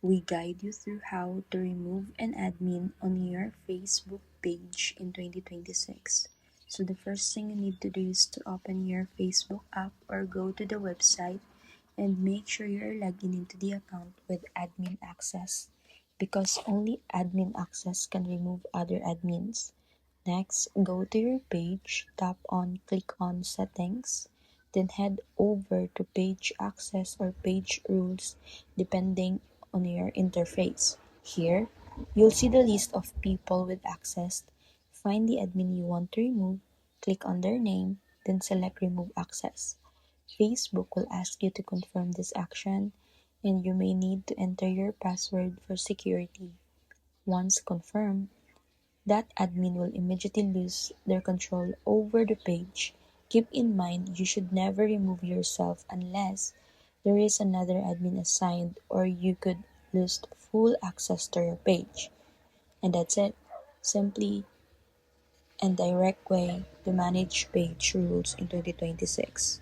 We guide you through how to remove an admin on your Facebook page in 2026. So the first thing you need to do is to open your Facebook app or go to the website and make sure you're logging into the account with admin access because only admin access can remove other admins. Next, go to your page, tap on click on settings, then head over to page access or page rules depending on your interface. Here, you'll see the list of people with access. Find the admin you want to remove, click on their name, then select remove access. Facebook will ask you to confirm this action and you may need to enter your password for security. Once confirmed, that admin will immediately lose their control over the page. Keep in mind you should never remove yourself unless there is another admin assigned or you could lose full access to your page. And that's it. Simply and direct way to manage page rules in 2026.